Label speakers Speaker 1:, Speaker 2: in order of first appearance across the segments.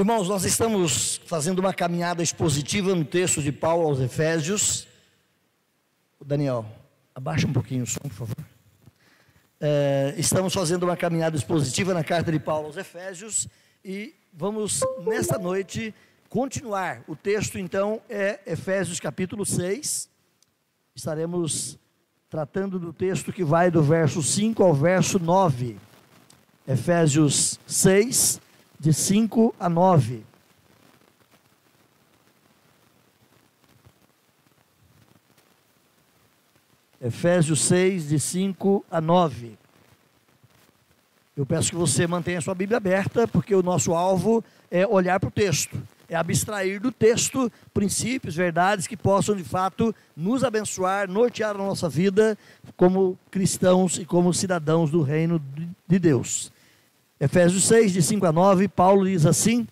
Speaker 1: Irmãos, nós estamos fazendo uma caminhada expositiva no texto de Paulo aos Efésios. Daniel, abaixa um pouquinho o som, por favor. Estamos fazendo uma caminhada expositiva na carta de Paulo aos Efésios e vamos, nesta noite, continuar. O texto, então, é Efésios capítulo 6. Estaremos tratando do texto que vai do verso 5 ao verso 9. Efésios 6, de 5 a 9. Efésios 6, de 5 a 9. Eu peço que você mantenha a sua Bíblia aberta, porque o nosso alvo é olhar para o texto, é abstrair do texto princípios, verdades que possam de fato nos abençoar, nortear a nossa vida como cristãos e como cidadãos do reino de Deus. Efésios 6, de 5 a 9, Paulo diz assim: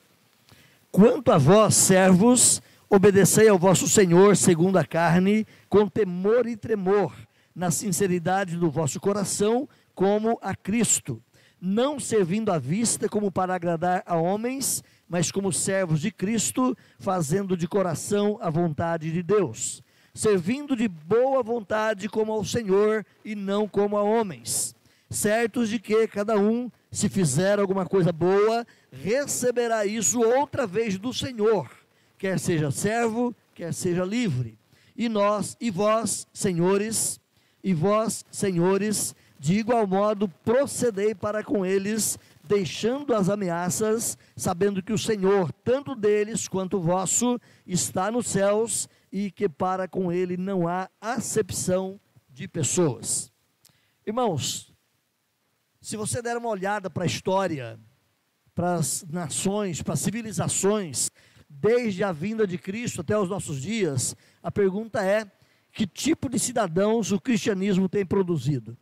Speaker 1: quanto a vós, servos, obedecei ao vosso Senhor segundo a carne, com temor e tremor, na sinceridade do vosso coração, como a Cristo, não servindo à vista como para agradar a homens, mas como servos de Cristo, fazendo de coração a vontade de Deus, servindo de boa vontade como ao Senhor e não como a homens, certos de que cada um, se fizer alguma coisa boa, receberá isso outra vez do Senhor, quer seja servo, quer seja livre. E vós, senhores, de igual modo procedei para com eles, deixando as ameaças, sabendo que o Senhor, tanto deles quanto vosso, está nos céus, e que para com ele não há acepção de pessoas. Irmãos, se você der uma olhada para a história, para as nações, para as civilizações, desde a vinda de Cristo até os nossos dias, a pergunta é: que tipo de cidadãos o cristianismo tem produzido?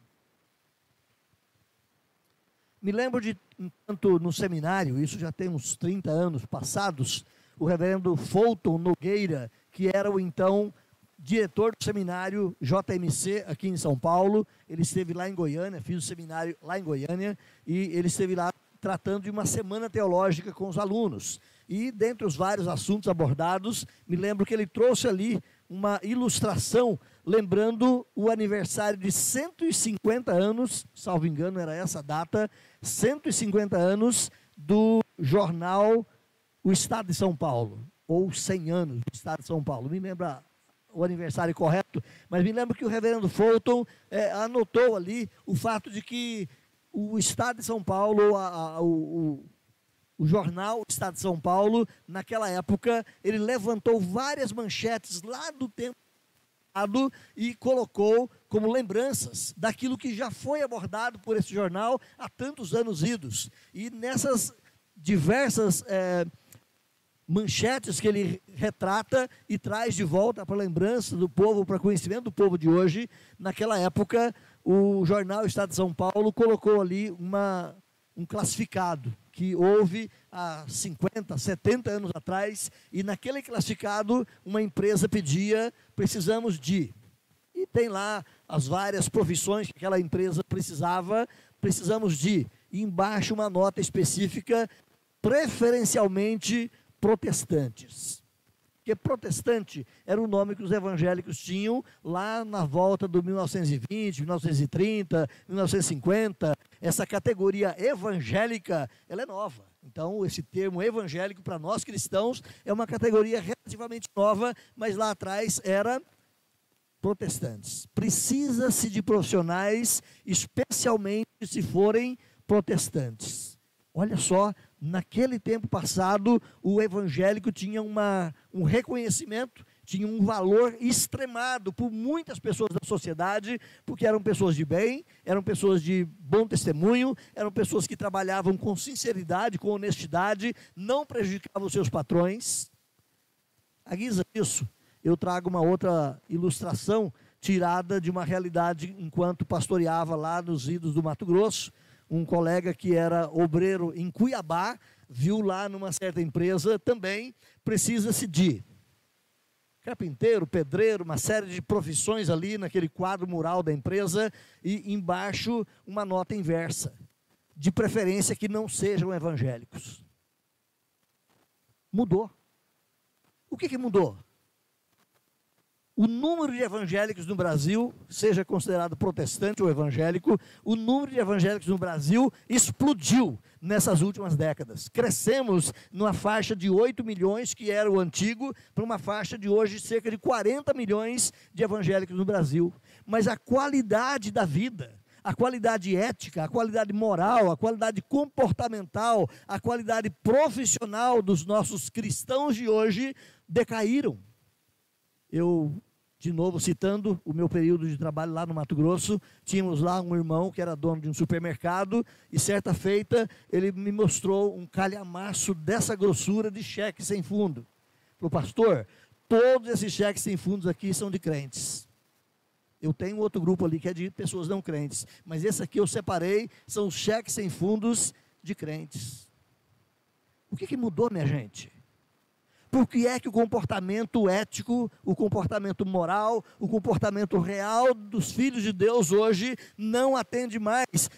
Speaker 1: Me lembro de, enquanto no seminário, isso já tem uns 30 anos passados, o reverendo Fulton Nogueira, que era o então diretor do seminário JMC aqui em São Paulo, ele esteve lá em Goiânia, fiz o seminário lá em Goiânia, e ele esteve lá tratando de uma semana teológica com os alunos. E dentre os vários assuntos abordados, me lembro que ele trouxe ali uma ilustração, lembrando o aniversário de 150 anos, salvo engano era essa a data, 150 anos do jornal O Estado de São Paulo, ou 100 anos do Estado de São Paulo, me lembra o aniversário correto, mas me lembro que o reverendo Fulton anotou ali o fato de que o Estado de São Paulo, o jornal Estado de São Paulo, naquela época, ele levantou várias manchetes lá do tempo e colocou como lembranças daquilo que já foi abordado por esse jornal há tantos anos idos. E nessas diversas manchetes que ele retrata e traz de volta para a lembrança do povo, para conhecimento do povo de hoje, naquela época, o jornal Estado de São Paulo colocou ali um classificado que houve há 50, 70 anos atrás, e naquele classificado uma empresa pedia: precisamos de, e tem lá as várias profissões que aquela empresa precisamos de, e embaixo uma nota específica: preferencialmente protestantes. Porque protestante era o nome que os evangélicos tinham lá na volta do 1920, 1930, 1950. Essa categoria evangélica, ela é nova. Então, esse termo evangélico para nós cristãos é uma categoria relativamente nova, mas lá atrás era protestantes. Precisa-se de profissionais, especialmente se forem protestantes. Olha só, naquele tempo passado, o evangélico tinha um reconhecimento, tinha um valor extremado por muitas pessoas da sociedade, porque eram pessoas de bem, eram pessoas de bom testemunho, eram pessoas que trabalhavam com sinceridade, com honestidade, não prejudicavam os seus patrões. À guisa disso, eu trago uma outra ilustração tirada de uma realidade enquanto pastoreava lá nos idos do Mato Grosso. Um colega que era obreiro em Cuiabá, viu lá numa certa empresa também, precisa-se de carpinteiro, pedreiro, uma série de profissões ali naquele quadro mural da empresa, e embaixo uma nota inversa: de preferência que não sejam evangélicos. Mudou. O que mudou? O número de evangélicos no Brasil, seja considerado protestante ou evangélico, o número de evangélicos no Brasil explodiu nessas últimas décadas. Crescemos numa faixa de 8 milhões, que era o antigo, para uma faixa de hoje cerca de 40 milhões de evangélicos no Brasil. Mas a qualidade da vida, a qualidade ética, a qualidade moral, a qualidade comportamental, a qualidade profissional dos nossos cristãos de hoje decaíram. Eu, de novo, citando o meu período de trabalho lá no Mato Grosso, tínhamos lá um irmão que era dono de um supermercado, e certa feita ele me mostrou um calhamaço dessa grossura de cheque sem fundo. Falou: pastor, todos esses cheques sem fundos aqui são de crentes. Eu tenho outro grupo ali que é de pessoas não crentes, mas esse aqui eu separei, são os cheques sem fundos de crentes. O que mudou, minha gente? Por que é que o comportamento ético, o comportamento moral, o comportamento real dos filhos de Deus hoje não atende mais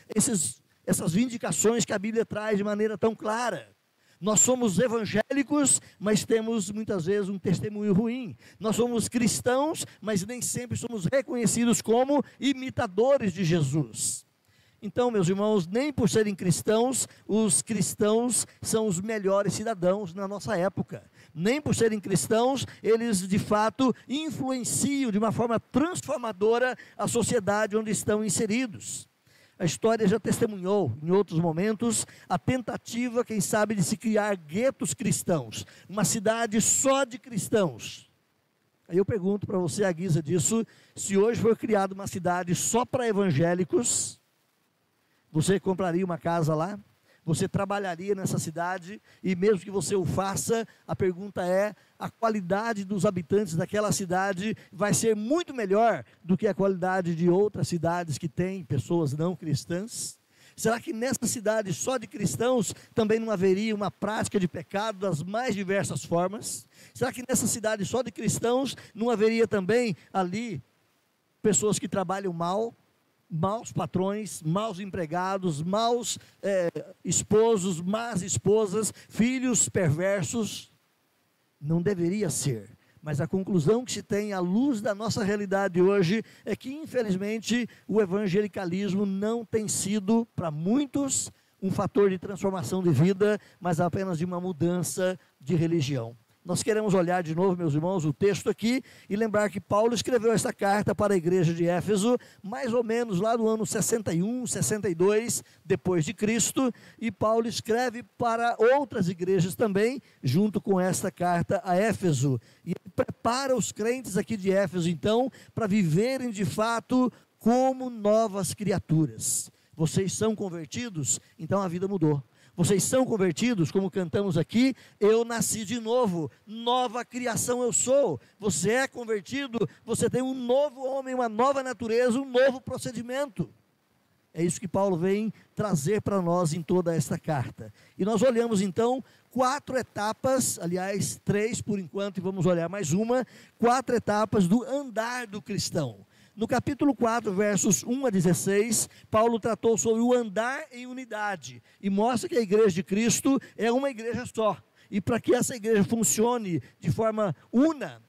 Speaker 1: essas vindicações que a Bíblia traz de maneira tão clara? Nós somos evangélicos, mas temos muitas vezes um testemunho ruim. Nós somos cristãos, mas nem sempre somos reconhecidos como imitadores de Jesus. Então, meus irmãos, nem por serem cristãos, os cristãos são os melhores cidadãos na nossa época. Nem por serem cristãos, eles de fato influenciam de uma forma transformadora a sociedade onde estão inseridos. A história já testemunhou, em outros momentos, a tentativa, quem sabe, de se criar guetos cristãos, uma cidade só de cristãos. Aí eu pergunto para você, à guisa disso, se hoje for criada uma cidade só para evangélicos, você compraria uma casa lá? Você trabalharia nessa cidade? E mesmo que você o faça, a pergunta é: a qualidade dos habitantes daquela cidade vai ser muito melhor do que a qualidade de outras cidades que têm pessoas não cristãs? Será que nessa cidade só de cristãos também não haveria uma prática de pecado das mais diversas formas? Será que nessa cidade só de cristãos não haveria também ali pessoas que trabalham mal? Maus patrões, maus empregados, maus esposos, más esposas, filhos perversos? Não deveria ser, mas a conclusão que se tem à luz da nossa realidade hoje é que, infelizmente, o evangelicalismo não tem sido, para muitos, um fator de transformação de vida, mas apenas de uma mudança de religião. Nós queremos olhar de novo, meus irmãos, o texto aqui e lembrar que Paulo escreveu esta carta para a igreja de Éfeso, mais ou menos lá no ano 61, 62, depois de Cristo, e Paulo escreve para outras igrejas também, junto com esta carta a Éfeso. E ele prepara os crentes aqui de Éfeso, então, para viverem de fato como novas criaturas. Vocês são convertidos? Então a vida mudou. Vocês são convertidos, como cantamos aqui: eu nasci de novo, nova criação eu sou. Você é convertido, você tem um novo homem, uma nova natureza, um novo procedimento. É isso que Paulo vem trazer para nós em toda esta carta. E nós olhamos então 4 etapas, aliás 3 por enquanto, e vamos olhar mais uma, 4 etapas do andar do cristão. No capítulo 4, versos 1 a 16, Paulo tratou sobre o andar em unidade e mostra que a igreja de Cristo é uma igreja só. E para que essa igreja funcione de forma una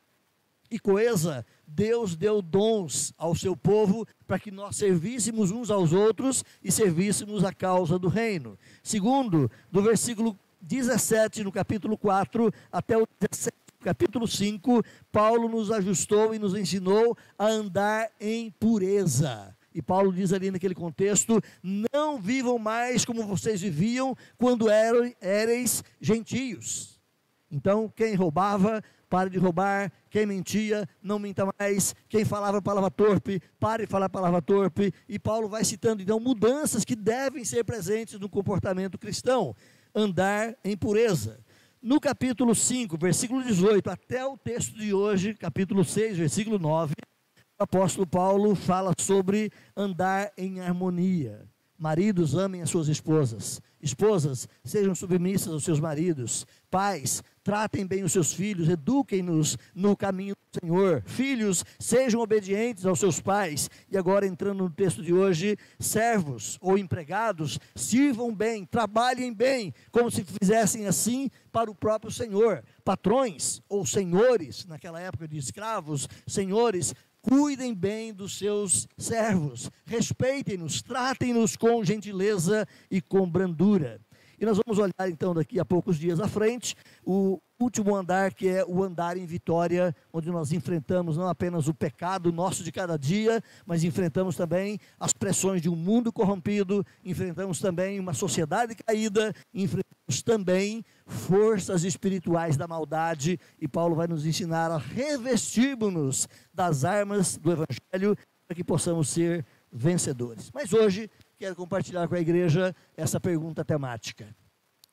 Speaker 1: e coesa, Deus deu dons ao seu povo para que nós servíssemos uns aos outros e servíssemos a causa do reino. Segundo, do versículo 17 no capítulo 4 até o 17, capítulo 5, Paulo nos ajustou e nos ensinou a andar em pureza. E Paulo diz ali naquele contexto: não vivam mais como vocês viviam quando éreis gentios. Então, quem roubava, pare de roubar. Quem mentia, não minta mais. Quem falava palavra torpe, pare de falar palavra torpe. E Paulo vai citando então mudanças que devem ser presentes no comportamento cristão. Andar em pureza. No capítulo 5, versículo 18, até o texto de hoje, capítulo 6, versículo 9, o apóstolo Paulo fala sobre andar em harmonia. Maridos, amem as suas esposas. Esposas, sejam submissas aos seus maridos. Pais, tratem bem os seus filhos, eduquem-nos no caminho do Senhor. Filhos, sejam obedientes aos seus pais. E agora, entrando no texto de hoje, servos ou empregados, sirvam bem, trabalhem bem, como se fizessem assim para o próprio Senhor. Patrões ou senhores, naquela época de escravos, senhores, cuidem bem dos seus servos, respeitem-nos, tratem-nos com gentileza e com brandura. E nós vamos olhar então daqui a poucos dias à frente, o último andar, que é o andar em vitória, onde nós enfrentamos não apenas o pecado nosso de cada dia, mas enfrentamos também as pressões de um mundo corrompido, enfrentamos também uma sociedade caída, enfrentamos também forças espirituais da maldade, e Paulo vai nos ensinar a revestirmos-nos das armas do Evangelho, para que possamos ser vencedores. Mas hoje, quero compartilhar com a igreja essa pergunta temática.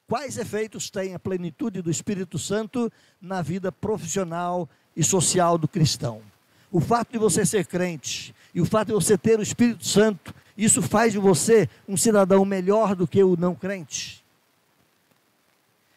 Speaker 1: Quais efeitos tem a plenitude do Espírito Santo na vida profissional e social do cristão? O fato de você ser crente e o fato de você ter o Espírito Santo, isso faz de você um cidadão melhor do que o não crente?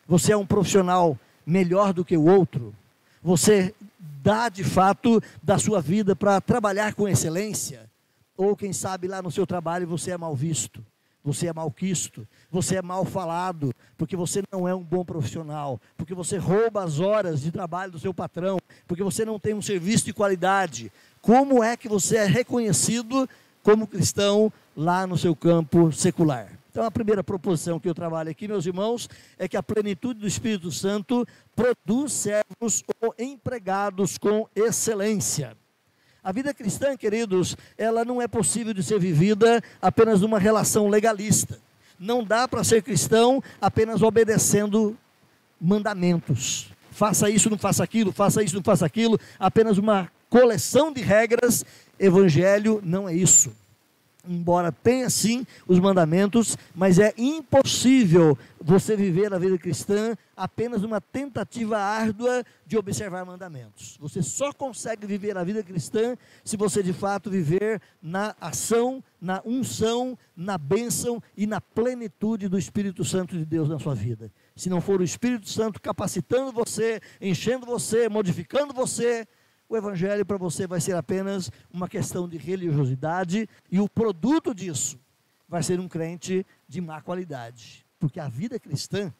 Speaker 1: Você é um profissional melhor do que o outro? Você dá de fato da sua vida para trabalhar com excelência? Ou quem sabe lá no seu trabalho você é mal visto, você é mal quisto, você é mal falado, porque você não é um bom profissional, porque você rouba as horas de trabalho do seu patrão, porque você não tem um serviço de qualidade. Como é que você é reconhecido como cristão lá no seu campo secular? Então a primeira proposição que eu trabalho aqui, meus irmãos, é que a plenitude do Espírito Santo produz servos ou empregados com excelência. A vida cristã, queridos, ela não é possível de ser vivida apenas numa relação legalista. Não dá para ser cristão apenas obedecendo mandamentos. Faça isso, não faça aquilo, faça isso, não faça aquilo. Apenas uma coleção de regras. Evangelho não é isso. Embora tenha sim os mandamentos, mas é impossível você viver a vida cristã apenas uma tentativa árdua de observar mandamentos. Você só consegue viver a vida cristã se você de fato viver na ação, na unção, na bênção e na plenitude do Espírito Santo de Deus na sua vida. Se não for o Espírito Santo capacitando você, enchendo você, modificando você, o Evangelho para você vai ser apenas uma questão de religiosidade, e o produto disso vai ser um crente de má qualidade, porque a vida cristã,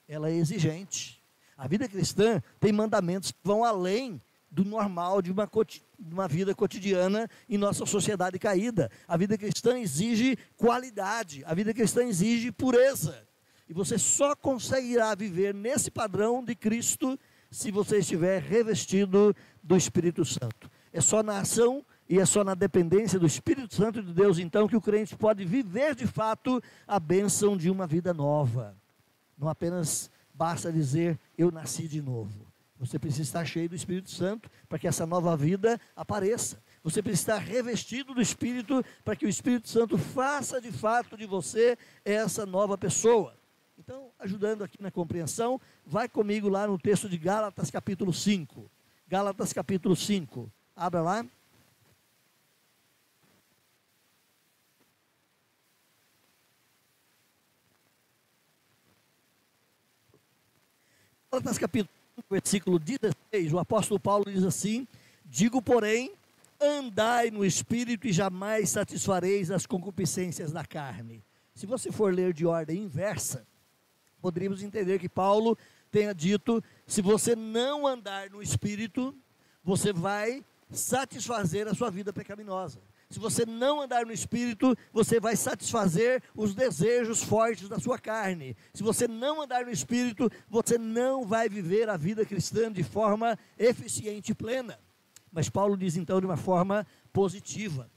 Speaker 1: ela é exigente. A vida cristã tem mandamentos que vão além do normal de uma vida cotidiana em nossa sociedade caída. A vida cristã exige qualidade, a vida cristã exige pureza, e você só conseguirá viver nesse padrão de Cristo se você estiver revestido do Espírito Santo. É só na ação e é só na dependência do Espírito Santo de Deus, então, que o crente pode viver de fato a bênção de uma vida nova. Não apenas basta dizer, eu nasci de novo. Você precisa estar cheio do Espírito Santo para que essa nova vida apareça. Você precisa estar revestido do Espírito para que o Espírito Santo faça de fato de você essa nova pessoa. Então, ajudando aqui na compreensão, vai comigo lá no texto de Gálatas capítulo 5. Gálatas capítulo 5. Abra lá. Gálatas capítulo 5, versículo 16, o apóstolo Paulo diz assim: digo, porém, andai no Espírito e jamais satisfareis as concupiscências da carne. Se você for ler de ordem inversa, poderíamos entender que Paulo tenha dito, se você não andar no Espírito, você vai satisfazer a sua vida pecaminosa. Se você não andar no Espírito, você vai satisfazer os desejos fortes da sua carne. Se você não andar no Espírito, você não vai viver a vida cristã de forma eficiente e plena. Mas Paulo diz então de uma forma positiva: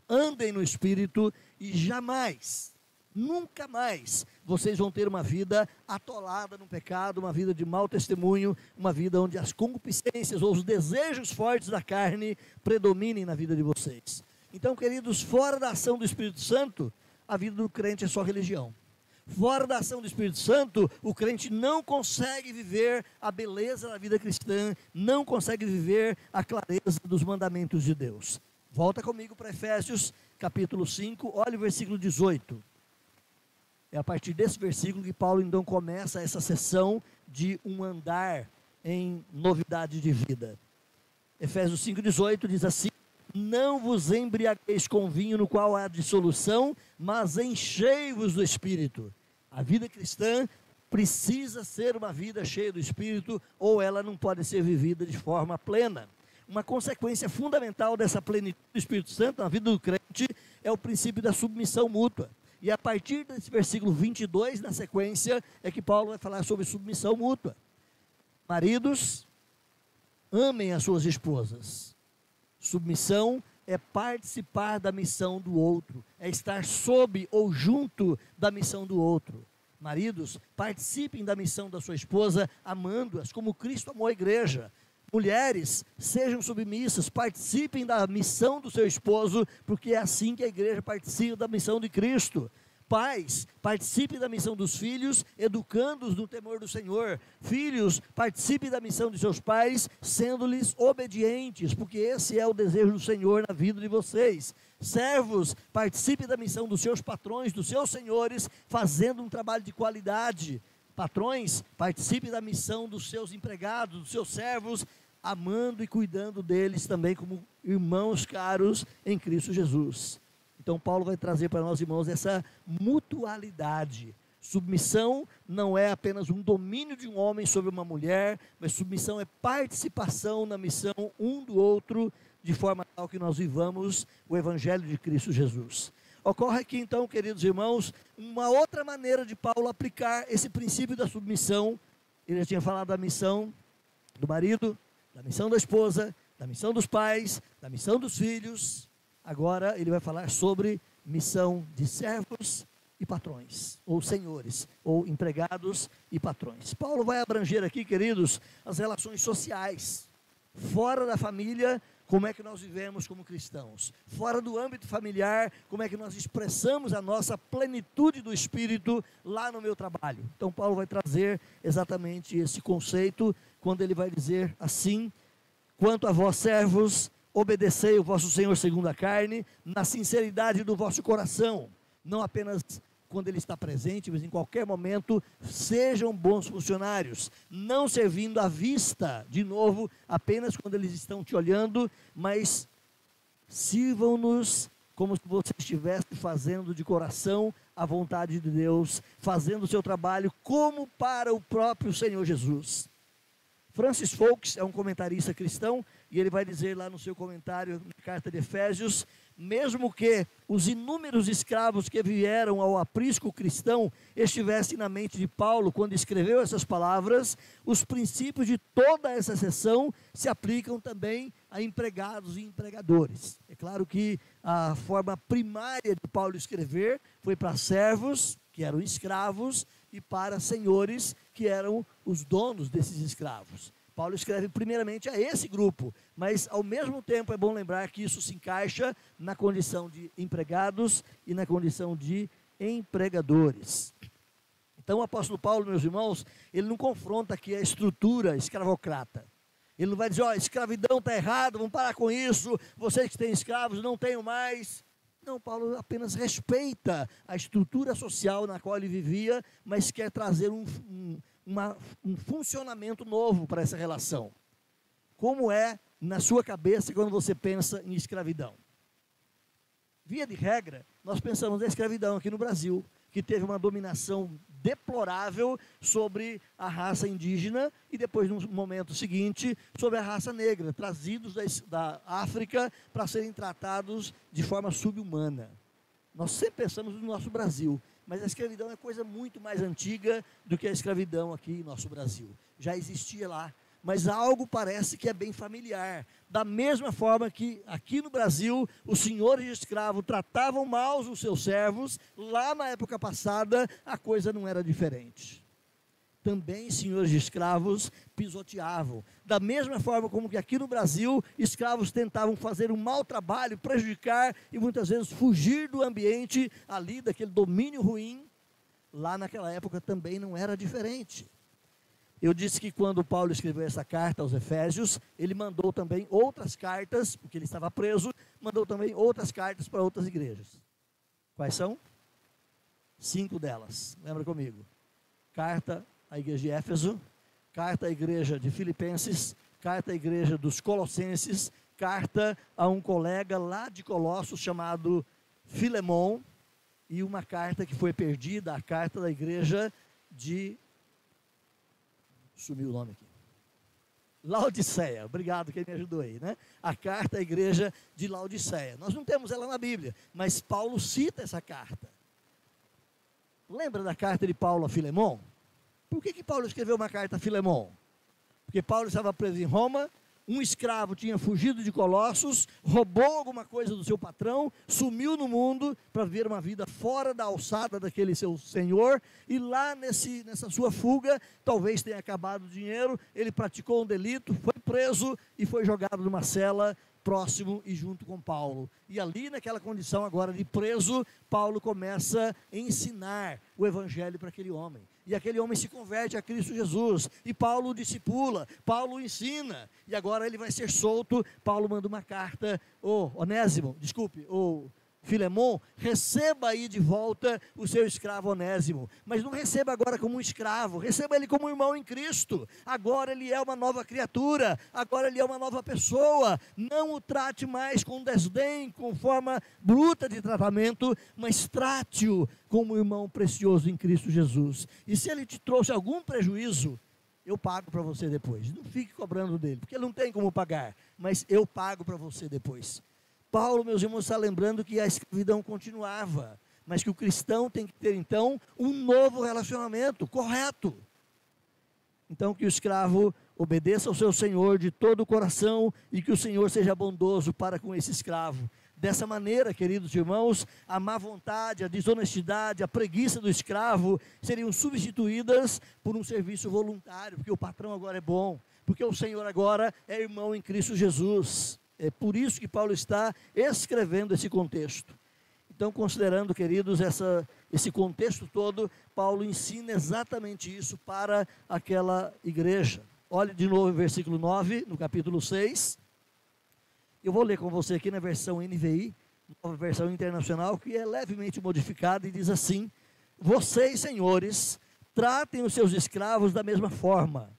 Speaker 1: andem no Espírito e jamais, nunca mais, vocês vão ter uma vida atolada no pecado, uma vida de mau testemunho, uma vida onde as concupiscências ou os desejos fortes da carne predominem na vida de vocês. Então, queridos, fora da ação do Espírito Santo, a vida do crente é só religião. Fora da ação do Espírito Santo, o crente não consegue viver a beleza da vida cristã, não consegue viver a clareza dos mandamentos de Deus. Volta comigo para Efésios capítulo 5, olha o versículo 18. É a partir desse versículo que Paulo então começa essa sessão de um andar em novidade de vida. Efésios 5,18 diz assim: não vos embriagueis com vinho no qual há dissolução, mas enchei-vos do Espírito. A vida cristã precisa ser uma vida cheia do Espírito, ou ela não pode ser vivida de forma plena. Uma consequência fundamental dessa plenitude do Espírito Santo na vida do crente é o princípio da submissão mútua. E a partir desse versículo 22, na sequência, é que Paulo vai falar sobre submissão mútua. Maridos, amem as suas esposas. Submissão é participar da missão do outro, é estar sob ou junto da missão do outro. Maridos, participem da missão da sua esposa, amando-as como Cristo amou a igreja. Mulheres, sejam submissas, participem da missão do seu esposo, porque é assim que a igreja participa da missão de Cristo. Pais, participem da missão dos filhos, educando-os no temor do Senhor. Filhos, participem da missão de seus pais, sendo-lhes obedientes, porque esse é o desejo do Senhor na vida de vocês. Servos, participem da missão dos seus patrões, dos seus senhores, fazendo um trabalho de qualidade. Patrões, participem da missão dos seus empregados, dos seus servos, amando e cuidando deles também como irmãos caros em Cristo Jesus. Então Paulo vai trazer para nós, irmãos, essa mutualidade. Submissão não é apenas um domínio de um homem sobre uma mulher, mas submissão é participação na missão um do outro, de forma tal que nós vivamos o Evangelho de Cristo Jesus. Ocorre aqui então, queridos irmãos, uma outra maneira de Paulo aplicar esse princípio da submissão. Ele já tinha falado da missão do marido, da missão da esposa, da missão dos pais, da missão dos filhos. Agora ele vai falar sobre missão de servos e patrões, ou senhores, ou empregados e patrões. Paulo vai abranger aqui, queridos, as relações sociais. Fora da família, como é que nós vivemos como cristãos? Fora do âmbito familiar, como é que nós expressamos a nossa plenitude do Espírito lá no meu trabalho? Então Paulo vai trazer exatamente esse conceito, quando ele vai dizer assim: quanto a vós servos, obedecei o vosso Senhor segundo a carne, na sinceridade do vosso coração, não apenas quando ele está presente, mas em qualquer momento, sejam bons funcionários, não servindo à vista, de novo, apenas quando eles estão te olhando, mas sirvam-nos como se você estivesse fazendo de coração a vontade de Deus, fazendo o seu trabalho como para o próprio Senhor Jesus. Francis Foulkes é um comentarista cristão, e ele vai dizer lá no seu comentário, na carta de Efésios: mesmo que os inúmeros escravos que vieram ao aprisco cristão estivessem na mente de Paulo quando escreveu essas palavras, os princípios de toda essa seção se aplicam também a empregados e empregadores. É claro que a forma primária de Paulo escrever foi para servos, que eram escravos, e para senhores, que eram os donos desses escravos. Paulo escreve primeiramente a esse grupo, mas ao mesmo tempo é bom lembrar que isso se encaixa na condição de empregados e na condição de empregadores. Então o apóstolo Paulo, meus irmãos, ele não confronta aqui a estrutura escravocrata. Ele não vai dizer: ó, escravidão está errado, vamos parar com isso, vocês que têm escravos não tenham mais. Não, Paulo apenas respeita a estrutura social na qual ele vivia, mas quer trazer um funcionamento novo para essa relação. Como é na sua cabeça quando você pensa em escravidão? Via de regra, nós pensamos na escravidão aqui no Brasil, que teve uma dominação deplorável sobre a raça indígena e depois, no momento seguinte, sobre a raça negra, trazidos da África para serem tratados de forma subhumana. Nós sempre pensamos no nosso Brasil, mas a escravidão é coisa muito mais antiga do que a escravidão aqui em nosso Brasil. Já existia lá, mas algo parece que é bem familiar. Da mesma forma que aqui no Brasil, os senhores de escravo tratavam mal os seus servos, lá na época passada, a coisa não era diferente. Também senhores de escravos pisoteavam. Da mesma forma como que aqui no Brasil, escravos tentavam fazer um mau trabalho, prejudicar e muitas vezes fugir do ambiente ali, daquele domínio ruim, lá naquela época também não era diferente. Eu disse que quando Paulo escreveu essa carta aos Efésios, ele mandou também outras cartas, porque ele estava preso, mandou também outras cartas para outras igrejas. Quais são? 5 delas, lembra comigo. Carta à igreja de Éfeso, carta à igreja de Filipenses, carta à igreja dos Colossenses, carta a um colega lá de Colossos chamado Filemon, e uma carta que foi perdida, a carta da igreja de... sumiu o nome aqui. Laodiceia, obrigado quem me ajudou aí, né? A carta à igreja de Laodiceia. Nós não temos ela na Bíblia, mas Paulo cita essa carta. Lembra da carta de Paulo a Filemon? Por que Paulo escreveu uma carta a Filemon? Porque Paulo estava preso em Roma, um escravo tinha fugido de Colossos, roubou alguma coisa do seu patrão, sumiu no mundo para viver uma vida fora da alçada daquele seu senhor, e lá nessa sua fuga, talvez tenha acabado o dinheiro, ele praticou um delito, foi preso e foi jogado numa cela próximo e junto com Paulo. E ali naquela condição agora de preso, Paulo começa a ensinar o evangelho para aquele homem. E aquele homem se converte a Cristo Jesus, e Paulo o discipula, Paulo o ensina, e agora ele vai ser solto. Paulo manda uma carta: Filemon, receba aí de volta o seu escravo Onésimo, mas não receba agora como um escravo, receba ele como um irmão em Cristo. Agora ele é uma nova criatura, agora ele é uma nova pessoa. Não o trate mais com desdém, com forma bruta de tratamento, mas trate-o como um irmão precioso em Cristo Jesus. E se ele te trouxe algum prejuízo, eu pago para você depois. Não fique cobrando dele, porque ele não tem como pagar, mas eu pago para você depois. Paulo, meus irmãos, está lembrando que a escravidão continuava, mas que o cristão tem que ter, então, um novo relacionamento correto. Então, que o escravo obedeça ao seu senhor de todo o coração, e que o senhor seja bondoso para com esse escravo. Dessa maneira, queridos irmãos, a má vontade, a desonestidade, a preguiça do escravo seriam substituídas por um serviço voluntário, porque o patrão agora é bom, porque o senhor agora é irmão em Cristo Jesus. É por isso que Paulo está escrevendo esse contexto. Então, considerando, queridos, esse contexto todo, Paulo ensina exatamente isso para aquela igreja. Olhe de novo o versículo 9, no capítulo 6. Eu vou ler com você aqui na versão NVI, nova versão internacional, que é levemente modificada, e diz assim: vocês, senhores, tratem os seus escravos da mesma forma.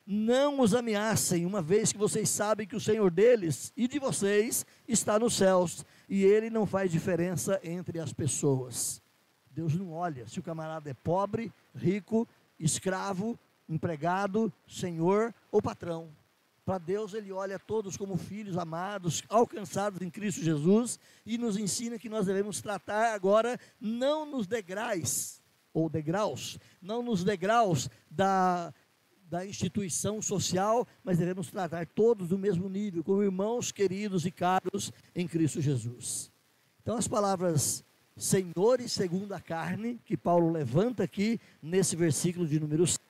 Speaker 1: Não os ameacem, uma vez que vocês sabem que o Senhor deles e de vocês está nos céus, e Ele não faz diferença entre as pessoas. Deus não olha se o camarada é pobre, rico, escravo, empregado, senhor ou patrão. Para Deus Ele olha todos como filhos amados, alcançados em Cristo Jesus, e nos ensina que nós devemos tratar agora não nos degraus, não nos degraus da instituição social, mas devemos tratar todos do mesmo nível, como irmãos queridos e caros em Cristo Jesus. Então, as palavras senhores segundo a carne, que Paulo levanta aqui nesse versículo de número 5,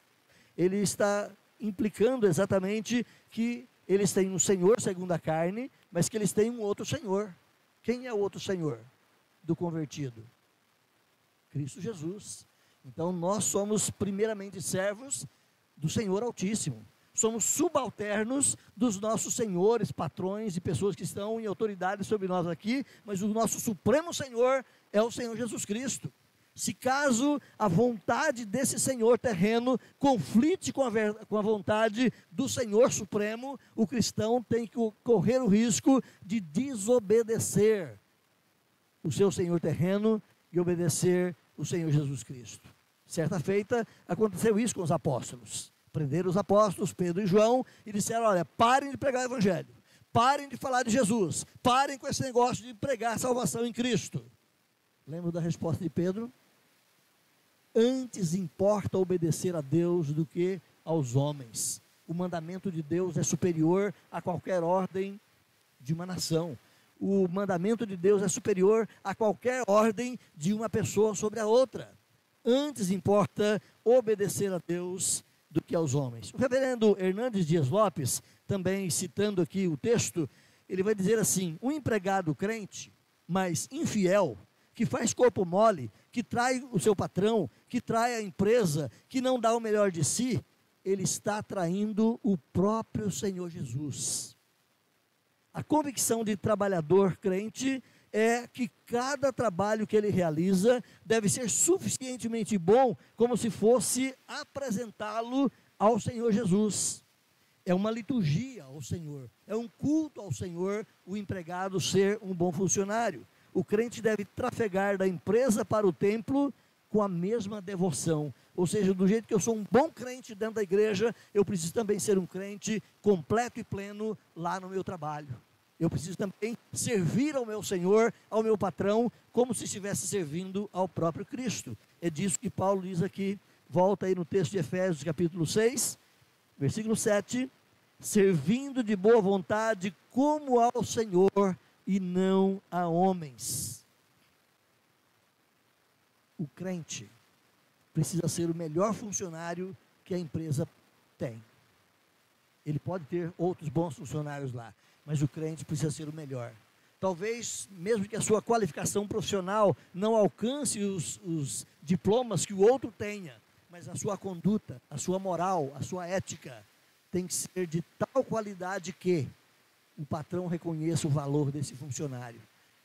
Speaker 1: ele está implicando exatamente que eles têm um senhor segundo a carne, mas que eles têm um outro senhor. Quem é o outro senhor do convertido? Cristo Jesus. Então, nós somos primeiramente servos do Senhor Altíssimo, somos subalternos dos nossos senhores, patrões e pessoas que estão em autoridade sobre nós aqui, mas o nosso supremo Senhor é o Senhor Jesus Cristo. Se caso a vontade desse Senhor terreno conflite com a vontade do Senhor Supremo, o cristão tem que correr o risco de desobedecer o seu Senhor terreno e obedecer o Senhor Jesus Cristo. Certa feita, aconteceu isso com os apóstolos. Prenderam os apóstolos, Pedro e João, e disseram: olha, parem de pregar o evangelho, parem de falar de Jesus, parem com esse negócio de pregar salvação em Cristo. Lembra da resposta de Pedro? Antes importa obedecer a Deus do que aos homens. O mandamento de Deus é superior a qualquer ordem de uma nação. O mandamento de Deus é superior a qualquer ordem de uma pessoa sobre a outra. Antes importa obedecer a Deus do que aos homens. O reverendo Hernandes Dias Lopes, também citando aqui o texto, ele vai dizer assim: um empregado crente, mas infiel, que faz corpo mole, que trai o seu patrão, que trai a empresa, que não dá o melhor de si, ele está traindo o próprio Senhor Jesus. A convicção de trabalhador crente é que cada trabalho que ele realiza deve ser suficientemente bom, como se fosse apresentá-lo ao Senhor Jesus. É uma liturgia ao Senhor, é um culto ao Senhor o empregado ser um bom funcionário. O crente deve trafegar da empresa para o templo com a mesma devoção. Ou seja, do jeito que eu sou um bom crente dentro da igreja, eu preciso também ser um crente completo e pleno lá no meu trabalho. Eu preciso também servir ao meu Senhor, ao meu patrão, como se estivesse servindo ao próprio Cristo. É disso que Paulo diz aqui. Volta aí no texto de Efésios, capítulo 6, versículo 7, servindo de boa vontade como ao Senhor e não a homens. O crente precisa ser o melhor funcionário que a empresa tem. Ele pode ter outros bons funcionários lá, mas o crente precisa ser o melhor. Talvez, mesmo que a sua qualificação profissional não alcance os diplomas que o outro tenha, mas a sua conduta, a sua moral, a sua ética tem que ser de tal qualidade que o patrão reconheça o valor desse funcionário.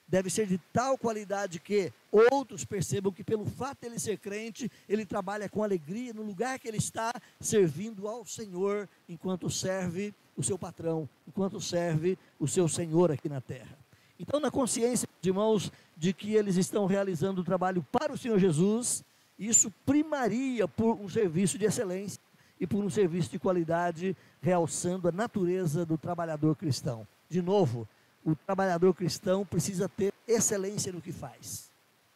Speaker 1: Deve ser de tal qualidade que outros percebam que pelo fato de ele ser crente, ele trabalha com alegria no lugar que ele está, servindo ao Senhor, enquanto serve o seu patrão, enquanto serve o seu Senhor aqui na terra. Então, na consciência, irmãos, de que eles estão realizando o trabalho para o Senhor Jesus, isso primaria por um serviço de excelência e por um serviço de qualidade, realçando a natureza do trabalhador cristão. De novo, o trabalhador cristão precisa ter excelência no que faz.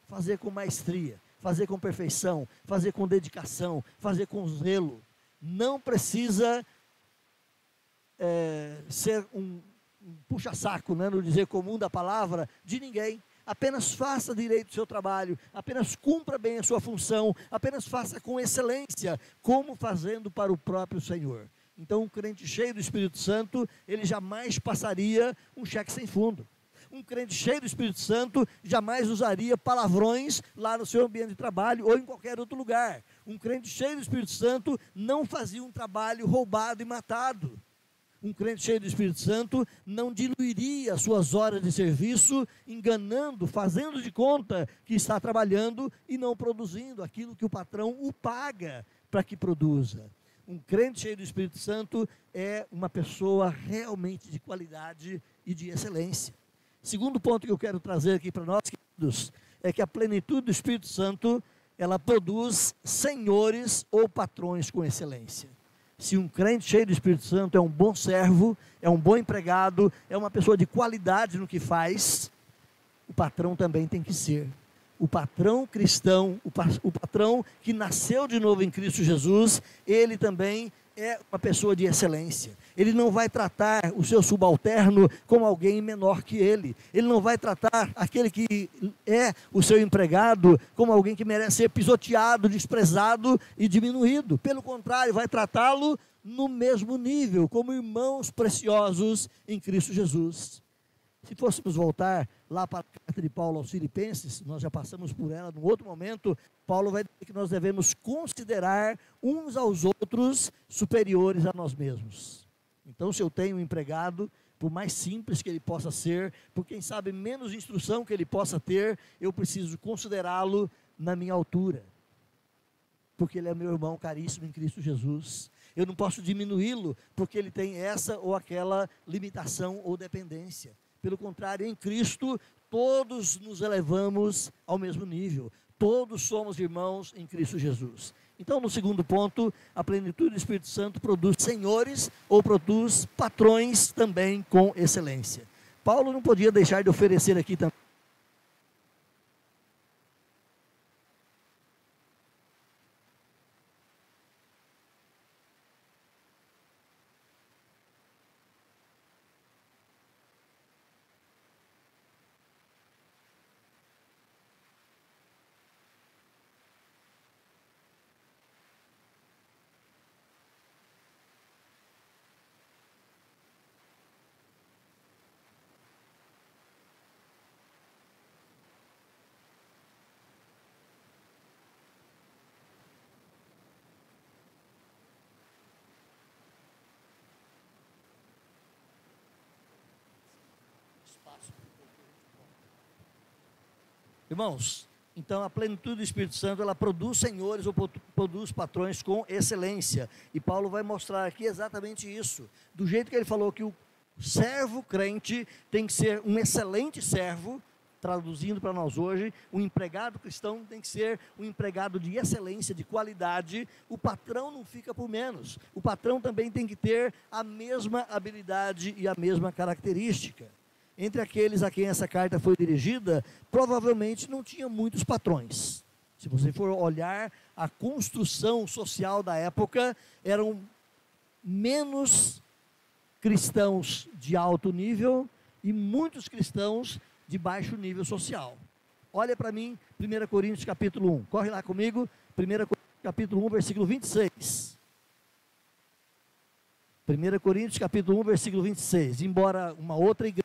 Speaker 1: Fazer com maestria, fazer com perfeição, fazer com dedicação, fazer com zelo. Não precisa ser um puxa-saco, né, no dizer comum da palavra, de ninguém. Apenas faça direito o seu trabalho, apenas cumpra bem a sua função, apenas faça com excelência, como fazendo para o próprio Senhor. Então, um crente cheio do Espírito Santo, ele jamais passaria um cheque sem fundo. Um crente cheio do Espírito Santo jamais usaria palavrões lá no seu ambiente de trabalho ou em qualquer outro lugar. Um crente cheio do Espírito Santo não fazia um trabalho roubado e matado. Um crente cheio do Espírito Santo não diluiria suas horas de serviço, enganando, fazendo de conta que está trabalhando e não produzindo aquilo que o patrão o paga para que produza. Um crente cheio do Espírito Santo é uma pessoa realmente de qualidade e de excelência. Segundo ponto que eu quero trazer aqui para nós, queridos, é que a plenitude do Espírito Santo, ela produz senhores ou patrões com excelência. Se um crente cheio do Espírito Santo é um bom servo, é um bom empregado, é uma pessoa de qualidade no que faz, o patrão também tem que ser. O patrão cristão, o patrão que nasceu de novo em Cristo Jesus, ele também é uma pessoa de excelência. Ele não vai tratar o seu subalterno como alguém menor que ele. Ele não vai tratar aquele que é o seu empregado como alguém que merece ser pisoteado, desprezado e diminuído. Pelo contrário, vai tratá-lo no mesmo nível, como irmãos preciosos em Cristo Jesus. Se fôssemos voltar lá para a carta de Paulo aos Filipenses, nós já passamos por ela num outro momento, Paulo vai dizer que nós devemos considerar uns aos outros superiores a nós mesmos. Então, se eu tenho um empregado, por mais simples que ele possa ser, por quem sabe menos instrução que ele possa ter, eu preciso considerá-lo na minha altura, porque ele é meu irmão caríssimo em Cristo Jesus. Eu não posso diminuí-lo, porque ele tem essa ou aquela limitação ou dependência. Pelo contrário, em Cristo, todos nos elevamos ao mesmo nível. Todos somos irmãos em Cristo Jesus. Então, no segundo ponto, a plenitude do Espírito Santo produz senhores ou produz patrões também com excelência. Paulo não podia deixar de oferecer aqui também. Irmãos, Então, a plenitude do Espírito Santo, ela produz senhores ou produz patrões com excelência. E Paulo vai mostrar aqui exatamente isso. Do jeito que ele falou que o servo crente tem que ser um excelente servo, traduzindo para nós hoje, um empregado cristão tem que ser um empregado de excelência, de qualidade. O patrão não fica por menos. O patrão também tem que ter a mesma habilidade e a mesma característica. Entre aqueles a quem essa carta foi dirigida, provavelmente não tinha muitos patrões. Se você for olhar a construção social da época, eram menos cristãos de alto nível e muitos cristãos de baixo nível social. Olha para mim, 1 Coríntios capítulo 1. Corre lá comigo, 1 Coríntios capítulo 1, versículo 26. 1 Coríntios capítulo 1, versículo 26. Embora uma outra igreja,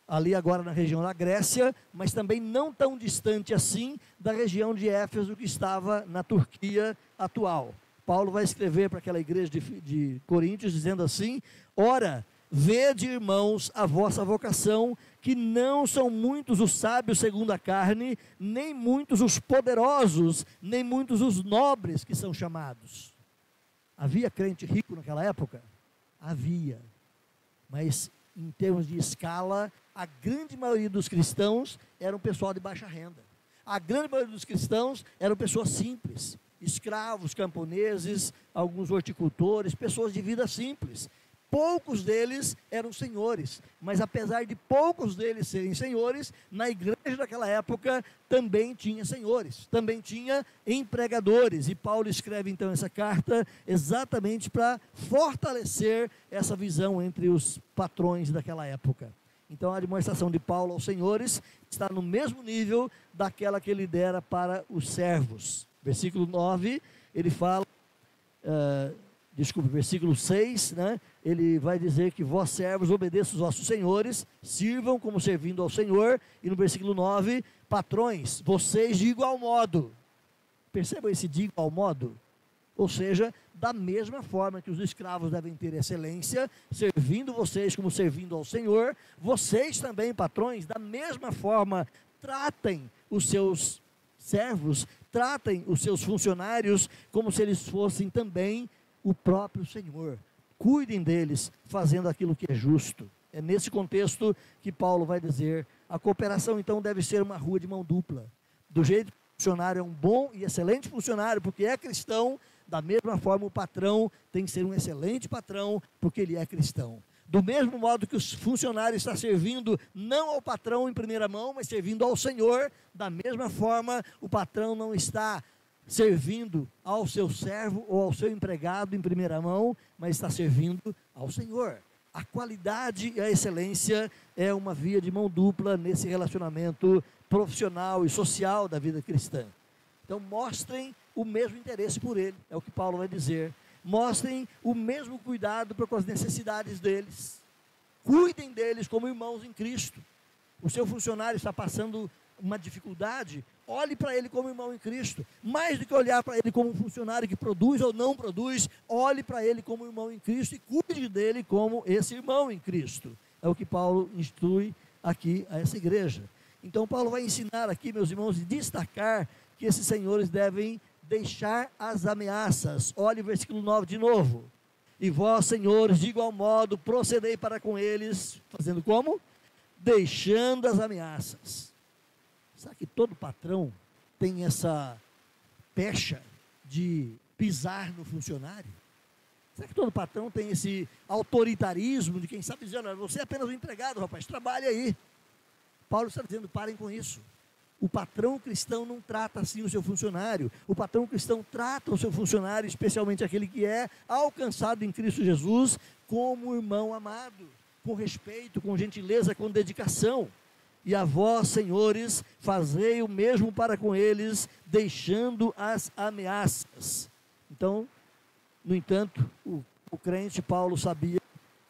Speaker 1: ali agora na região da Grécia, mas também não tão distante assim da região de Éfeso, que estava na Turquia atual. Paulo vai escrever para aquela igreja de Coríntios, dizendo assim: ora, vede, irmãos, a vossa vocação, que não são muitos os sábios segundo a carne, nem muitos os poderosos, nem muitos os nobres que são chamados. Havia crente rico naquela época? Havia, mas em termos de escala, a grande maioria dos cristãos eram pessoal de baixa renda. A grande maioria dos cristãos eram pessoas simples, escravos, camponeses, alguns horticultores, pessoas de vida simples. Poucos deles eram senhores, mas apesar de poucos deles serem senhores, na igreja daquela época também tinha senhores, também tinha empregadores. E Paulo escreve então essa carta exatamente para fortalecer essa visão entre os patrões daquela época. Então a demonstração de Paulo aos senhores está no mesmo nível daquela que ele dera para os servos. Versículo 9, ele fala, versículo 6, né? Ele vai dizer que vós servos obedeçam os vossos senhores, sirvam como servindo ao Senhor. E no versículo 9, patrões, vocês de igual modo. Percebam esse de igual modo? Ou seja, da mesma forma que os escravos devem ter excelência, servindo vocês como servindo ao Senhor, vocês também, patrões, da mesma forma, tratem os seus servos, tratem os seus funcionários como se eles fossem também o próprio Senhor. Cuidem deles, fazendo aquilo que é justo. É nesse contexto que Paulo vai dizer, a cooperação então deve ser uma rua de mão dupla. Do jeito que o funcionário é um bom e excelente funcionário, porque é cristão, da mesma forma o patrão tem que ser um excelente patrão, porque ele é cristão. Do mesmo modo que o funcionário está servindo não ao patrão em primeira mão, mas servindo ao Senhor, da mesma forma o patrão não está servindo ao seu servo ou ao seu empregado em primeira mão, mas está servindo ao Senhor. A qualidade e a excelência é uma via de mão dupla nesse relacionamento profissional e social da vida cristã. Então mostrem o mesmo interesse por ele, é o que Paulo vai dizer. Mostrem o mesmo cuidado com as necessidades deles. Cuidem deles como irmãos em Cristo. O seu funcionário está passando uma dificuldade, olhe para ele como irmão em Cristo. Mais do que olhar para ele como um funcionário que produz ou não produz, olhe para ele como irmão em Cristo e cuide dele como esse irmão em Cristo. É o que Paulo instrui aqui a essa igreja. Então Paulo vai ensinar aqui, meus irmãos, e destacar que esses senhores devem deixar as ameaças. Olhe o versículo 9 de novo. E vós, senhores, de igual modo, procedei para com eles, fazendo como? Deixando as ameaças. Sabe que todo patrão tem essa pecha de pisar no funcionário? Será que todo patrão tem esse autoritarismo de quem sabe dizer, você é apenas um empregado, rapaz, trabalhe aí. Paulo está dizendo, parem com isso. O patrão cristão não trata assim o seu funcionário. O patrão cristão trata o seu funcionário, especialmente aquele que é alcançado em Cristo Jesus, como irmão amado, com respeito, com gentileza, com dedicação. E a vós, senhores, fazei o mesmo para com eles, deixando as ameaças. Então, no entanto, o crente Paulo sabia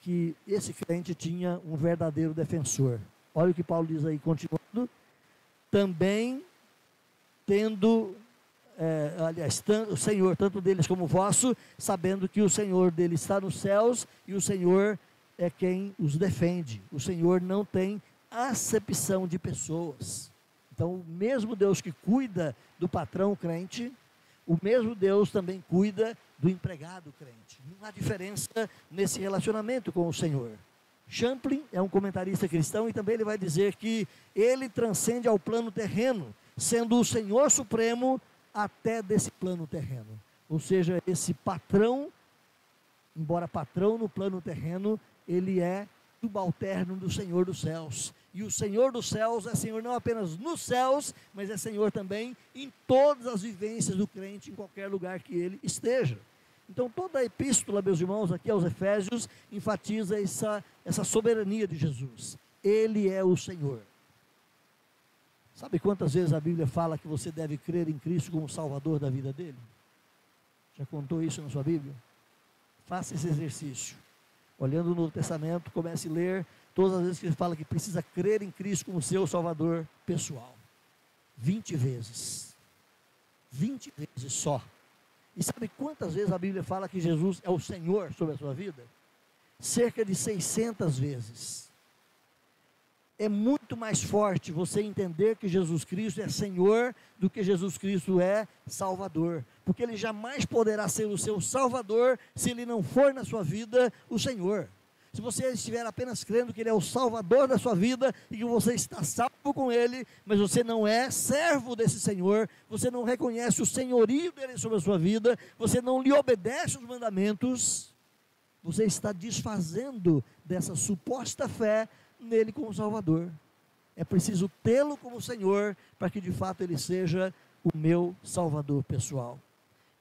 Speaker 1: que esse crente tinha um verdadeiro defensor. Olha o que Paulo diz aí, continuando. Também tendo, o Senhor, tanto deles como vosso, sabendo que o Senhor deles está nos céus e o Senhor é quem os defende. O Senhor não tem acepção de pessoas. Então Então, o mesmo Deus que cuida do patrão crente, o mesmo Deus também cuida do empregado crente. Não há diferença nesse relacionamento com o Senhor. Champlin é um comentarista cristão e também ele vai dizer que ele transcende ao plano terreno, sendo o Senhor Supremo até desse plano terreno. Ou seja, esse patrão, embora patrão no plano terreno, ele é subalterno do Senhor dos céus. E o Senhor dos céus é Senhor não apenas nos céus, mas é Senhor também em todas as vivências do crente, em qualquer lugar que ele esteja. Então toda a epístola, meus irmãos, aqui aos Efésios, enfatiza essa soberania de Jesus. Ele é o Senhor. Sabe quantas vezes a Bíblia fala que você deve crer em Cristo como Salvador da vida dele? Já contou isso na sua Bíblia? Faça esse exercício. Olhando no Novo Testamento, comece a ler todas as vezes que ele fala que precisa crer em Cristo como seu Salvador pessoal. 20 vezes. 20 vezes só. E sabe quantas vezes a Bíblia fala que Jesus é o Senhor sobre a sua vida? Cerca de 600 vezes. É muito mais forte você entender que Jesus Cristo é Senhor do que Jesus Cristo é Salvador. Porque Ele jamais poderá ser o seu Salvador se Ele não for na sua vida o Senhor. Se você estiver apenas crendo que Ele é o Salvador da sua vida e que você está salvo com Ele, mas você não é servo desse Senhor, você não reconhece o senhorio dEle sobre a sua vida, você não lhe obedece os mandamentos, você está desfazendo dessa suposta fé nele como Salvador. É preciso tê-lo como Senhor para que de fato Ele seja o meu Salvador pessoal.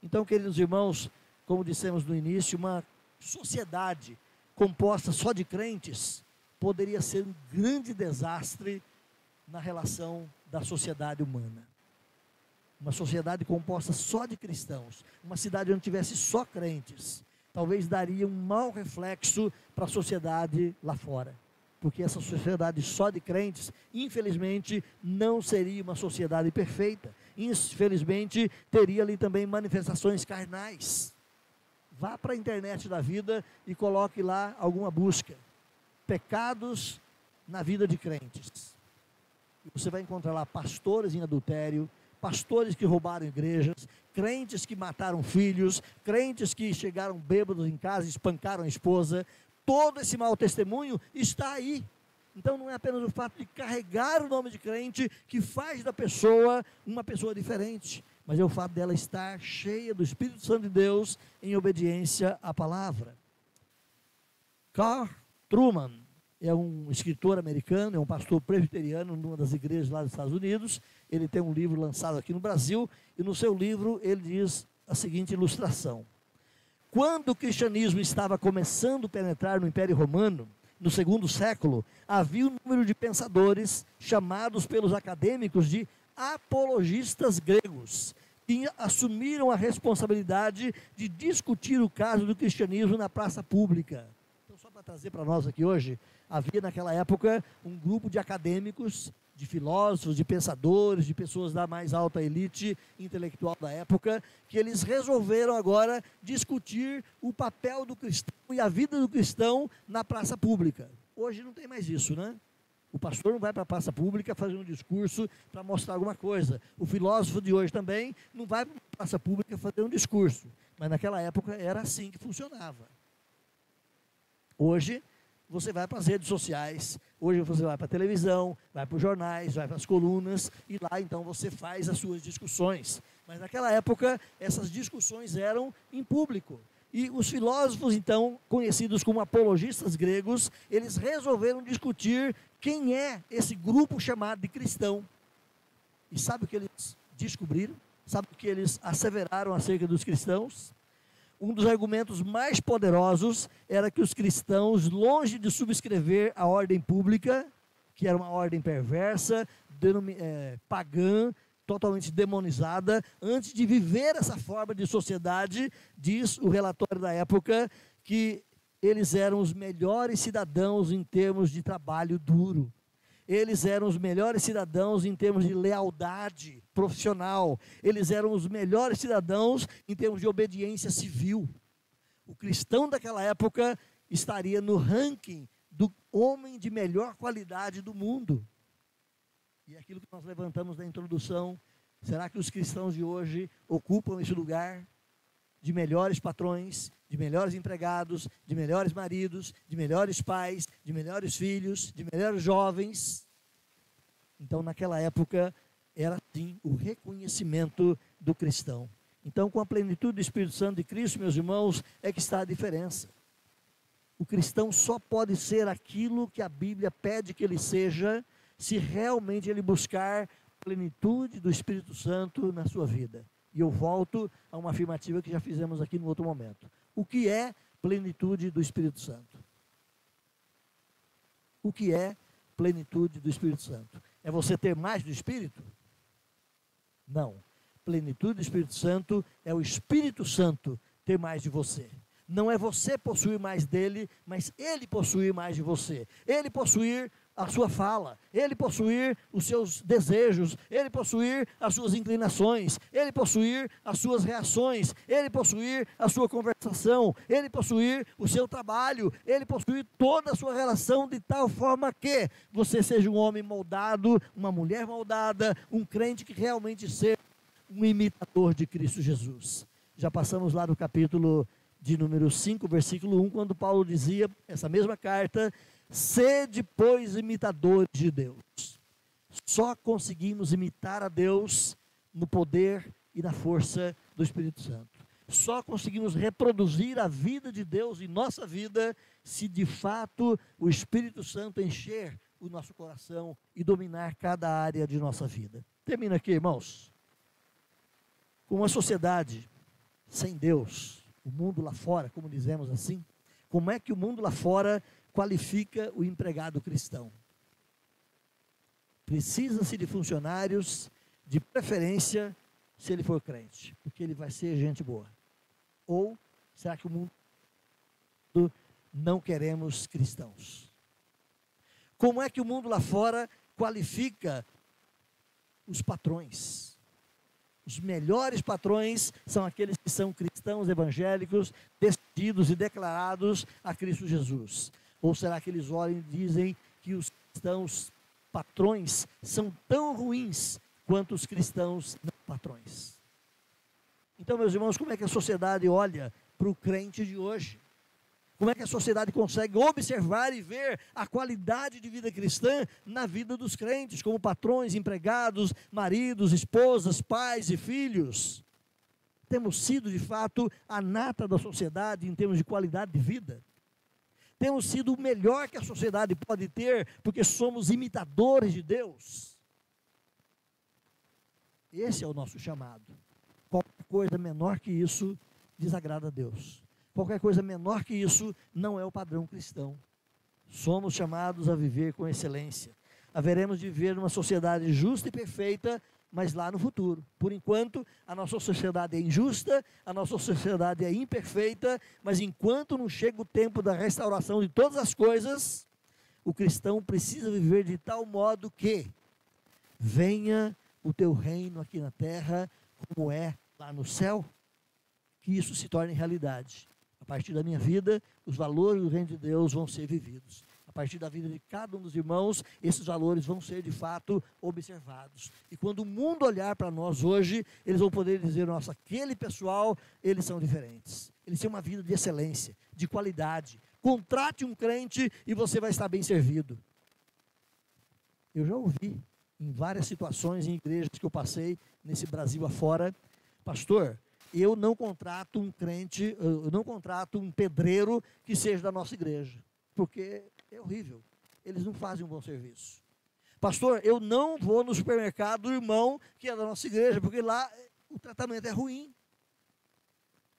Speaker 1: Então, queridos irmãos, como dissemos no início, uma sociedade composta só de crentes poderia ser um grande desastre na relação da sociedade humana. Uma sociedade composta só de cristãos, uma cidade onde tivesse só crentes, talvez daria um mau reflexo para a sociedade lá fora. Porque essa sociedade só de crentes, infelizmente, não seria uma sociedade perfeita. Infelizmente, teria ali também manifestações carnais. Vá para a internet da vida e coloque lá alguma busca. Pecados na vida de crentes. E você vai encontrar lá pastores em adultério, pastores que roubaram igrejas, crentes que mataram filhos, crentes que chegaram bêbados em casa e espancaram a esposa. Todo esse mau testemunho está aí. Então não é apenas o fato de carregar o nome de crente que faz da pessoa uma pessoa diferente, mas é o fato dela estar cheia do Espírito Santo de Deus em obediência à palavra. Carl Truman é um escritor americano, é um pastor presbiteriano numa das igrejas lá dos Estados Unidos. Ele tem um livro lançado aqui no Brasil e no seu livro ele diz a seguinte ilustração: quando o cristianismo estava começando a penetrar no Império Romano, no segundo século, havia um número de pensadores chamados pelos acadêmicos de apologistas gregos, que assumiram a responsabilidade de discutir o caso do cristianismo na praça pública. Então, só para trazer para nós aqui hoje, havia naquela época um grupo de acadêmicos, de filósofos, de pensadores, de pessoas da mais alta elite intelectual da época, que eles resolveram agora discutir o papel do cristão e a vida do cristão na praça pública. Hoje não tem mais isso, né? O pastor não vai para a praça pública fazer um discurso para mostrar alguma coisa. O filósofo de hoje também não vai para a praça pública fazer um discurso. Mas naquela época era assim que funcionava. Hoje você vai para as redes sociais, hoje você vai para a televisão, vai para os jornais, vai para as colunas, e lá então você faz as suas discussões. Mas naquela época, essas discussões eram em público. E os filósofos, então, conhecidos como apologistas gregos, eles resolveram discutir quem é esse grupo chamado de cristão. E sabe o que eles descobriram? Sabe o que eles asseveraram acerca dos cristãos? Um dos argumentos mais poderosos era que os cristãos, longe de subscrever a ordem pública, que era uma ordem perversa, pagã, totalmente demonizada, antes de viver essa forma de sociedade, diz o relatório da época, que eles eram os melhores cidadãos em termos de trabalho duro. Eles eram os melhores cidadãos em termos de lealdade profissional. Eles eram os melhores cidadãos em termos de obediência civil. O cristão daquela época estaria no ranking do homem de melhor qualidade do mundo. E é aquilo que nós levantamos na introdução, será que os cristãos de hoje ocupam esse lugar de melhores patrões, de melhores empregados, de melhores maridos, de melhores pais, de melhores filhos, de melhores jovens? Então, naquela época, era assim o reconhecimento do cristão. Então, com a plenitude do Espírito Santo de Cristo, meus irmãos, é que está a diferença. O cristão só pode ser aquilo que a Bíblia pede que ele seja, se realmente ele buscar a plenitude do Espírito Santo na sua vida. E eu volto a uma afirmativa que já fizemos aqui no outro momento. O que é plenitude do Espírito Santo? O que é plenitude do Espírito Santo? É você ter mais do Espírito? Não. Plenitude do Espírito Santo é o Espírito Santo ter mais de você. Não é você possuir mais dele, mas ele possuir mais de você. Ele possuir a sua fala, ele possuir os seus desejos, ele possuir as suas inclinações, ele possuir as suas reações, ele possuir a sua conversação, ele possuir o seu trabalho, ele possuir toda a sua relação de tal forma que você seja um homem moldado, uma mulher moldada, um crente que realmente seja um imitador de Cristo Jesus. Já passamos lá no capítulo de número 5, versículo 1, quando Paulo dizia, essa mesma carta: sede, pois, imitadores de Deus. Só conseguimos imitar a Deus no poder e na força do Espírito Santo. Só conseguimos reproduzir a vida de Deus em nossa vida se de fato o Espírito Santo encher o nosso coração e dominar cada área de nossa vida. Termino aqui, irmãos. Com uma sociedade sem Deus, o mundo lá fora, como dizemos assim, como é que o mundo lá fora qualifica o empregado cristão? Precisa-se de funcionários, de preferência, se ele for crente, porque ele vai ser gente boa. Ou será que o mundo não queremos cristãos? Como é que o mundo lá fora qualifica os patrões? Os melhores patrões são aqueles que são cristãos evangélicos, decididos e declarados a Cristo Jesus. Ou será que eles olham e dizem que os cristãos patrões são tão ruins quanto os cristãos não patrões? Então, meus irmãos, como é que a sociedade olha para o crente de hoje? Como é que a sociedade consegue observar e ver a qualidade de vida cristã na vida dos crentes, como patrões, empregados, maridos, esposas, pais e filhos? Temos sido, de fato, a nata da sociedade em termos de qualidade de vida? Temos sido o melhor que a sociedade pode ter, porque somos imitadores de Deus? Esse é o nosso chamado. Qualquer coisa menor que isso desagrada a Deus. Qualquer coisa menor que isso não é o padrão cristão. Somos chamados a viver com excelência. Haveremos de viver numa sociedade justa e perfeita, mas lá no futuro. Por enquanto, a nossa sociedade é injusta, a nossa sociedade é imperfeita, mas enquanto não chega o tempo da restauração de todas as coisas, o cristão precisa viver de tal modo que venha o teu reino aqui na terra, como é lá no céu, que isso se torne realidade. A partir da minha vida, os valores do reino de Deus vão ser vividos. A partir da vida de cada um dos irmãos, esses valores vão ser de fato observados. E quando o mundo olhar para nós hoje, eles vão poder dizer: nossa, aquele pessoal, eles são diferentes. Eles têm uma vida de excelência, de qualidade. Contrate um crente e você vai estar bem servido. Eu já ouvi em várias situações, em igrejas que eu passei, nesse Brasil afora: pastor, eu não contrato um crente, eu não contrato um pedreiro que seja da nossa igreja, porque é horrível, eles não fazem um bom serviço. Pastor, eu não vou no supermercado do irmão que é da nossa igreja, porque lá o tratamento é ruim.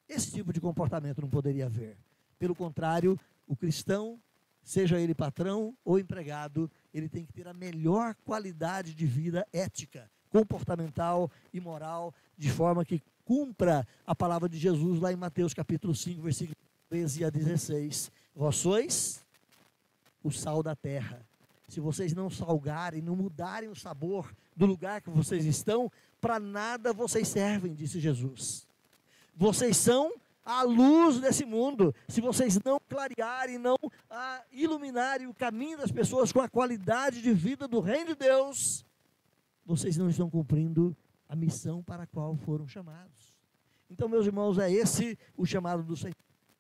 Speaker 1: Esse tipo de comportamento não poderia haver. Pelo contrário, o cristão, seja ele patrão ou empregado, ele tem que ter a melhor qualidade de vida ética, comportamental e moral, de forma que cumpra a palavra de Jesus lá em Mateus capítulo 5, versículo 13 a 16. Vós sois o sal da terra. Se vocês não salgarem, não mudarem o sabor do lugar que vocês estão, para nada vocês servem, disse Jesus. Vocês são a luz desse mundo. Se vocês não clarearem, não iluminarem o caminho das pessoas com a qualidade de vida do reino de Deus, vocês não estão cumprindo a missão para a qual foram chamados. Então, meus irmãos, é esse o chamado do Senhor.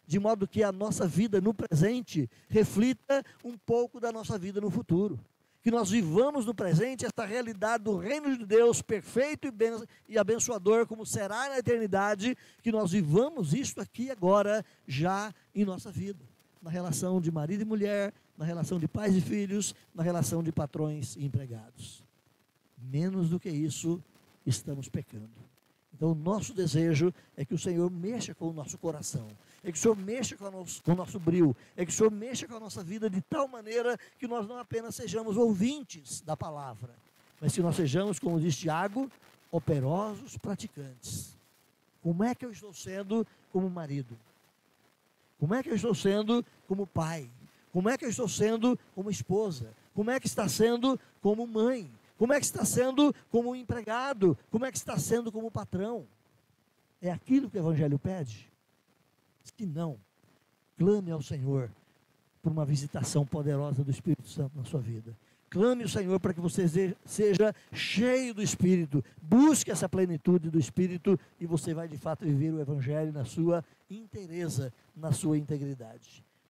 Speaker 1: De modo que a nossa vida no presente reflita um pouco da nossa vida no futuro. Que nós vivamos no presente esta realidade do reino de Deus perfeito e abençoador, como será na eternidade, que nós vivamos isto aqui agora, já em nossa vida. Na relação de marido e mulher, na relação de pais e filhos, na relação de patrões e empregados. Menos do que isso, estamos pecando. Então, o nosso desejo é que o Senhor mexa com o nosso coração, é que o Senhor mexa com o nosso brio, é que o Senhor mexa com a nossa vida de tal maneira que nós não apenas sejamos ouvintes da palavra, mas que nós sejamos, como diz Tiago, operosos praticantes. Como é que eu estou sendo como marido? Como é que eu estou sendo como pai? Como é que eu estou sendo como esposa? Como é que está sendo como mãe? Como é que está sendo como empregado? Como é que está sendo como patrão? É aquilo que o Evangelho pede? Se não, clame ao Senhor por uma visitação poderosa do Espírito Santo na sua vida. Clame ao Senhor para que você seja cheio do Espírito. Busque essa plenitude do Espírito e você vai de fato viver o Evangelho na sua inteireza, na sua integridade.